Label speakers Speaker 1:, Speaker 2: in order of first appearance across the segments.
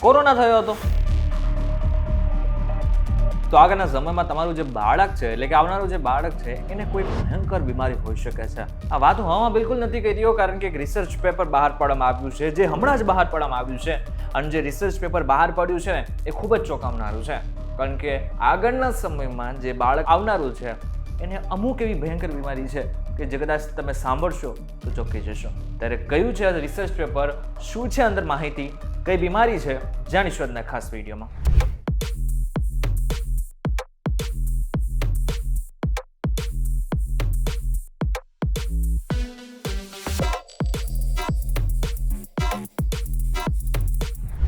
Speaker 1: Corona થયો હતો. તો આગળના સમયમાં તમારું જે બાળક છે એટલે કે આવનારું જે બાળક છે એને કોઈ ભયંકર બીમારી હોઈ શકે છે. આ વાત હું હવામાં બિલકુલ નથી કહી રહ્યો, કારણ કે એક રિસર્ચ પેપર બહાર પાડવામાં આવ્યું છે, જે હમણાં જ બહાર પાડવામાં આવ્યું છે. અને જે રિસર્ચ પેપર બહાર પાડ્યું છે ને એ ખૂબ જ ચોંકાવનારું છે, કારણ કે આગળના સમયમાં જે બાળક આવનારું છે એને અમુક એવી ભયંકર બીમારી છે કે જે કદાચ તમે સાંભળશો તો ચોંકી જશો. ત્યારે કયું છે રિસર્ચ પેપર, શું છે અંદર માહિતી, કઈ બીમારી છે, જાણીશું આજના ખાસ વિડીયોમાં.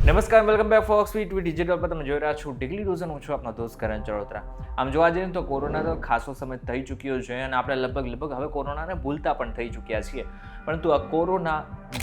Speaker 1: નમસ્કાર, વેલકમ બેક ફોક્સ વી ડિજિટલ પર તમે જોઈ રહ્યા છો ડિગ્રી ડોઝ અને હું છું આપનો દોસ્ત કરણ ચરોતરા. આમ જોવા જઈએ તો કોરોના તો ખાસો સમય થઈ ચૂક્યો છે અને આપણે લગભગ હવે કોરોનાને ભૂલતા પણ થઈ ચૂક્યા છીએ. પરંતુ આ કોરોના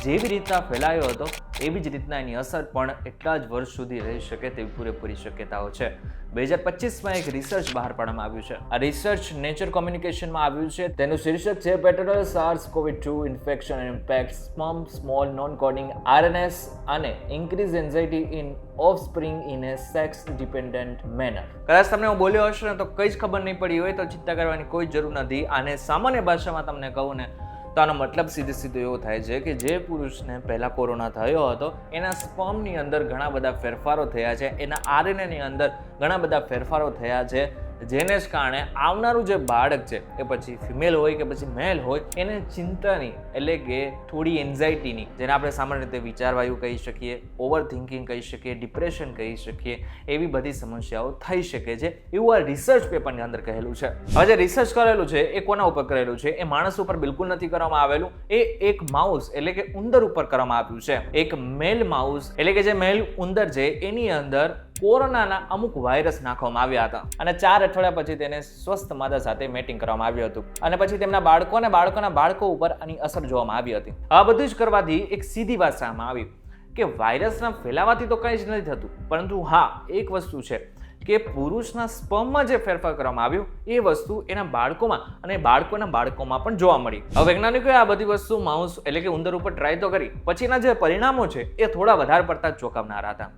Speaker 1: જેવી રીતના ફેલાયો હતો એવી જ રીતના એની અસર પણ એટલા જ વર્ષ સુધી રહી શકે તેવી પૂરેપૂરી શક્યતાઓ છે. 2025માં એક રિસર્ચ બહાર પાડવામાં આવ્યું છે. આ રિસર્ચ નેચર કોમ્યુનિકેશનમાં આવ્યું છે. તેનું શીર્ષક છે paternal SARS-CoV-2 infection and impacts sperm small non coding RNS અને increase anxiety in offspring in a sex dependent manner. કદાચ તમને હું બોલ્યો હશે ને તો કંઈ જ ખબર નહીં પડી હોય તો ચિંતા કરવાની કોઈ જરૂર નથી. આને સામાન્ય ભાષામાં તમને કહું ને તો આનો મતલબ સીધો એવો થાય છે કે જે પુરુષને પહેલાં કોરોના થયો હતો એના સ્પર્મની અંદર ઘણા બધા ફેરફારો થયા છે, એના RNAની અંદર ઘણા બધા ફેરફારો થયા છે, જેને જ કારણે આવનારું જે બાળક છે એ પછી ફિમેલ હોય કે પછી મેલ હોય એને ચિંતાની એટલે કે થોડી એન્ઝાઇટીની, જેને આપણે સામાન્ય રીતે વિચારવાયું કહી શકીએ, ઓવર થિંકિંગ કહી શકીએ, ડિપ્રેશન કહી શકીએ, એવી બધી સમસ્યાઓ થઈ શકે છે, એવું આ રિસર્ચ પેપરની અંદર કહેલું છે. હવે જે રિસર્ચ કરેલું છે એ કોના ઉપર કરેલું છે? એ માણસ ઉપર બિલકુલ નથી કરવામાં આવેલું, એ એક માઉસ એટલે કે ઉંદર ઉપર કરવામાં આવ્યું છે. એક મેલ માઉસ એટલે કે જે મેલ ઉંદર છે એની અંદર કોરોનાના અમુક વાયરસ નાખવામાં આવ્યા હતા અને 4 અઠવાડિયા પછી તેને સ્વસ્થ માદા સાથે મેટિંગ કરવામાં આવ્યું હતું અને પછી તેમના બાળકો અને બાળકોના બાળકો ઉપર આની અસર જોવામાં આવી હતી. આ બધું જ કરવાથી એક સીધી વાત સામે આવી કે વાયરસના ફેલાવાથી તો કંઈ જ નથી થતું, પરંતુ હા એક વસ્તુ છે કે પુરુષના સ્પર્મમાં જે ફેરફાર કરવામાં આવ્યું એ વસ્તુ એના બાળકોમાં અને બાળકોના બાળકોમાં પણ જોવા મળી. હવે વૈજ્ઞાનિકોએ આ બધી વસ્તુ માઉસ એટલે કે ઉંદર ઉપર ટ્રાય તો કરી, પછીના જે પરિણામો છે એ થોડા વધારે પડતા ચોંકાવનારા હતા.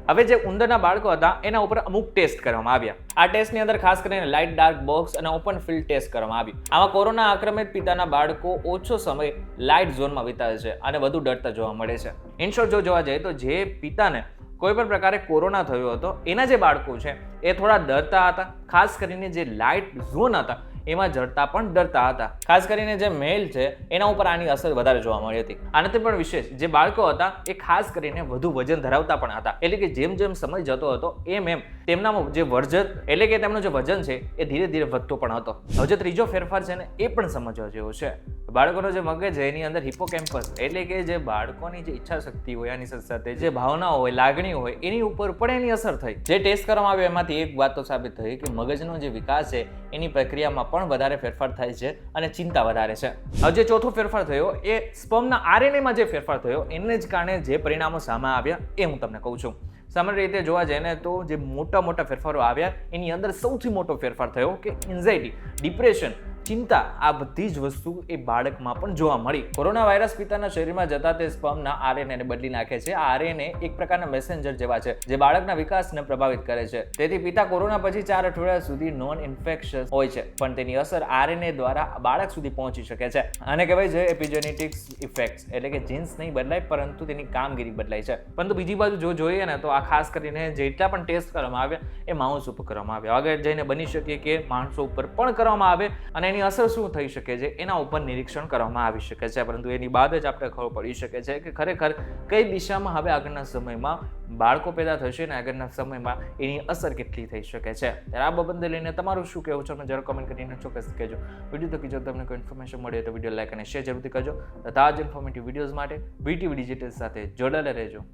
Speaker 1: હવે જે ઉંદરના બાળકો હતા એના ઉપર અમુક ટેસ્ટ કરવામાં આવ્યા. આ ટેસ્ટની અંદર ખાસ કરીને લાઇટ ડાર્ક બોક્સ અને ઓપન ફિલ્ડ ટેસ્ટ કરવામાં આવી. આમાં કોરોના આક્રમિત પિતાના બાળકો ઓછો સમય લાઇટ ઝોનમાં વિતાવે છે અને વધુ ડરતા જોવા મળે છે. ઇન શોર્ટ જો જોવા જઈએ તો જે પિતાને કોઈ પણ પ્રકારે કોરોના થયો હતો એના જે બાળકો છે એ થોડા ડરતા હતા, ખાસ કરીને જે લાઇટ ઝોન હતા એમાં જડતા પણ ડરતા હતા. ખાસ કરીને જે મેલ છે એના ઉપર આની અસર વધારે જોવા મળી હતી. આનાથી પણ વિશેષ જે બાળકો હતા એ ખાસ કરીને વધુ વજન ધરાવતા પણ હતા, એટલે કે જેમ જેમ સમય જતો હતો એમ તેમનામાં જે વજન એટલે કે તેમનું જે વજન છે એ ધીરે ધીરે વધતો પણ હતો. હવે જે ત્રીજો ફેરફાર છે ને એ પણ સમજવા જેવો છે. બાળકોનો જે મગજ છે એની અંદર હિપોકેમ્પસ એટલે કે જે બાળકોની જે ઈચ્છા શક્તિ હોય આની સાથે જે ભાવનાઓ હોય, લાગણીઓ હોય એની ઉપર પણ એની અસર થઈ. જે ટેસ્ટ કરવામાં આવ્યો એમાંથી એક વાત તો સાબિત થઈ કે મગજનો જે વિકાસ છે એની પ્રક્રિયામાં પણ વધારે ફેરફાર થાય છે અને ચિંતા વધારે છે. હવે જે ચોથો ફેરફાર થયો એ સ્પર્મના RNAમાં જે ફેરફાર થયો એને જ કારણે જે પરિણામો સામે આવ્યા એ હું તમને કહું છું. સામાન્ય રીતે જોવા જઈએ ને તો જે મોટા ફેરફારો આવ્યા એની અંદર સૌથી મોટો ફેરફાર થયો કે એન્ઝાઇટી, ડિપ્રેશન, ચિંતા, આ બધી જ વસ્તુ એ બાળકમાં પણ જોવા મળી. કોરોના વાયરસ પિતાના શરીરમાં જતા તે સ્પર્મના RNAને બદલી નાખે છે. આ RNA એક પ્રકારના મેસેન્જર જેવા છે જે બાળકના વિકાસને પ્રભાવિત કરે છે. તેથી પિતા કોરોના પછી 4 અઠવાડિયા સુધી નોન ઇન્ફેક્શિયસ હોય છે, પણ તેની અસર RNA દ્વારા બાળક સુધી પહોંચી શકે છે. આને કહેવાય છે એપિજેનેટિક્સ ઇફેક્ટ્સ, એટલે કે જીન્સ નહીં બદલાય પરંતુ તેની કામગીરી બદલાય છે. પરંતુ બીજી બાજુ જો જોઈએ ને તો આ ખાસ કરીને જેટલા પણ ટેસ્ટ કરવામાં આવ્યા એ માઉસ ઉપર કરવામાં આવ્યા. આગળ જઈને બની શકે કે માણસો ઉપર પણ કરવામાં આવે અને એની અસર શું થઈ શકે છે એના ઉપર નિરીક્ષણ કરવામાં આવી શકે છે, પરંતુ એની બાદ જ આપણે ખબર પડી શકે છે કે ખરેખર કઈ દિશામાં હવે આગળના સમયમાં બાળકો પેદા થશે અને આગળના સમયમાં એની અસર કેટલી થઈ શકે છે. ત્યારે આ બાબતે લઈને તમારું શું કહેવું છે જરા કમેન્ટ કરીને ચોક્કસ કહેજો. વિડીયો તો કીજો તમને કોઈ ઇન્ફોર્મેશન મળે તો વિડીયો લાઈક અને શેર જરૂરથી કરજો તથા આ જ ઇન્ફોર્મેટિવ વિડીયોઝ માટે VTV ડિજિટલ સાથે જોડાયેલા રહેજો.